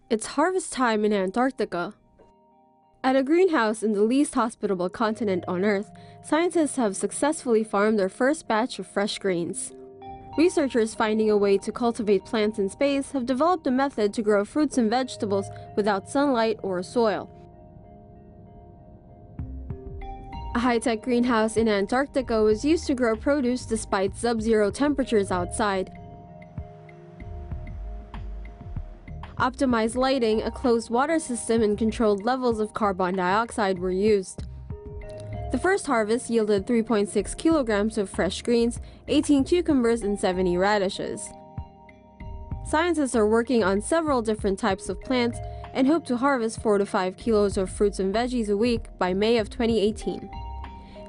It's harvest time in Antarctica. At a greenhouse in the least hospitable continent on Earth, scientists have successfully farmed their first batch of fresh greens. Researchers finding a way to cultivate plants in space have developed a method to grow fruits and vegetables without sunlight or soil. A high-tech greenhouse in Antarctica was used to grow produce despite sub-zero temperatures outside. Optimized lighting, a closed water system, and controlled levels of carbon dioxide were used. The first harvest yielded 3.6 kilograms of fresh greens, 18 cucumbers, and 70 radishes. Scientists are working on several different types of plants and hope to harvest 4 to 5 kilos of fruits and veggies a week by May of 2018.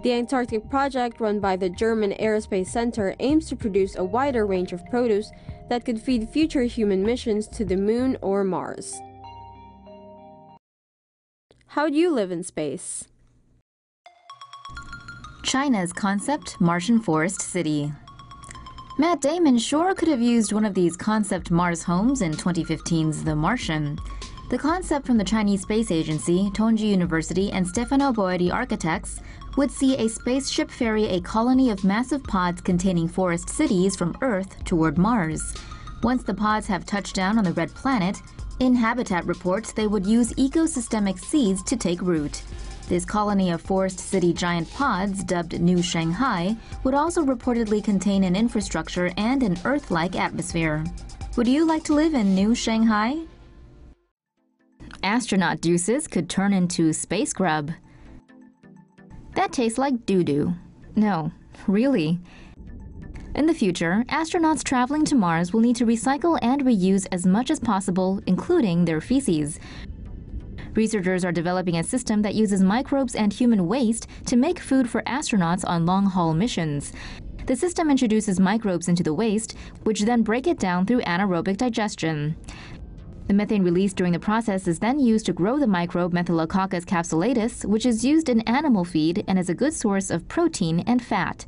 The Antarctic project, run by the German Aerospace Center, aims to produce a wider range of produce that could feed future human missions to the Moon or Mars. How do you live in space? China's concept Martian forest city. Matt Damon sure could have used one of these concept Mars homes in 2015's The Martian. The concept from the Chinese Space Agency, Tongji University, and Stefano Boeri Architects would see a spaceship ferry a colony of massive pods containing forest cities from Earth toward Mars. Once the pods have touched down on the red planet, in habitat reports they would use ecosystemic seeds to take root. This colony of forest city giant pods, dubbed New Shanghai, would also reportedly contain an infrastructure and an Earth-like atmosphere. Would you like to live in New Shanghai? Astronaut deuces could turn into space grub. That tastes like doo-doo. No, really. In the future, astronauts traveling to Mars will need to recycle and reuse as much as possible, including their feces. Researchers are developing a system that uses microbes and human waste to make food for astronauts on long-haul missions. The system introduces microbes into the waste, which then break it down through anaerobic digestion. The methane released during the process is then used to grow the microbe Methylococcus capsulatus, which is used in animal feed and is a good source of protein and fat.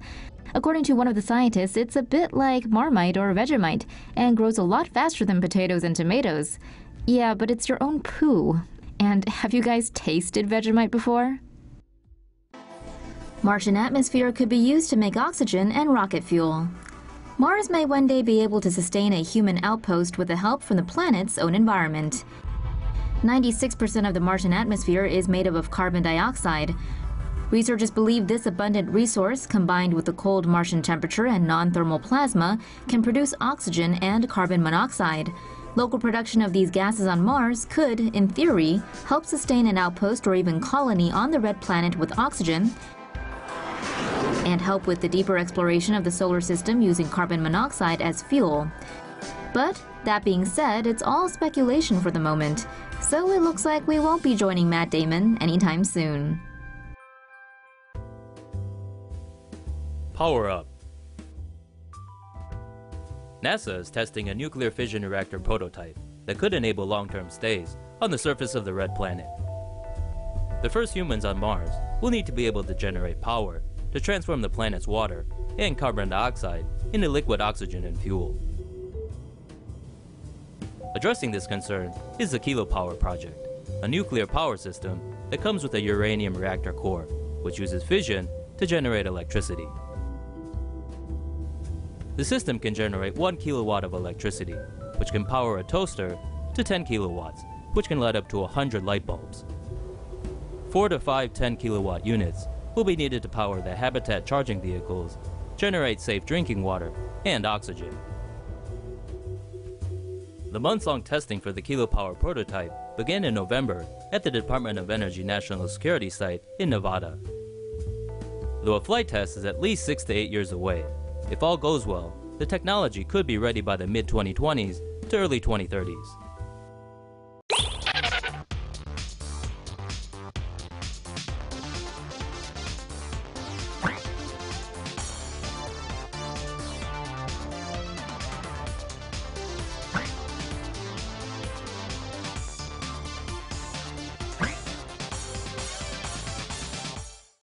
According to one of the scientists, it's a bit like Marmite or Vegemite and grows a lot faster than potatoes and tomatoes. Yeah, but it's your own poo. And have you guys tasted Vegemite before? Martian atmosphere could be used to make oxygen and rocket fuel. Mars may one day be able to sustain a human outpost with the help from the planet's own environment. 96% of the Martian atmosphere is made up of carbon dioxide. Researchers believe this abundant resource, combined with the cold Martian temperature and non-thermal plasma, can produce oxygen and carbon monoxide. Local production of these gases on Mars could, in theory, help sustain an outpost or even colony on the red planet with oxygen, and help with the deeper exploration of the solar system using carbon monoxide as fuel. But, that being said, it's all speculation for the moment, so it looks like we won't be joining Matt Damon anytime soon. Power up. NASA is testing a nuclear fission reactor prototype that could enable long-term stays on the surface of the red planet. The first humans on Mars will need to be able to generate power to transform the planet's water and carbon dioxide into liquid oxygen and fuel. Addressing this concern is the Kilopower project, a nuclear power system that comes with a uranium reactor core, which uses fission to generate electricity. The system can generate 1 kilowatt of electricity, which can power a toaster, to 10 kilowatts, which can light up to 100 light bulbs. 4 to 5 10 kilowatt units will be needed to power the habitat charging vehicles, generate safe drinking water, and oxygen. The months-long testing for the Kilopower prototype began in November at the Department of Energy National Security site in Nevada. Though a flight test is at least 6 to 8 years away, if all goes well, the technology could be ready by the mid-2020s to early 2030s.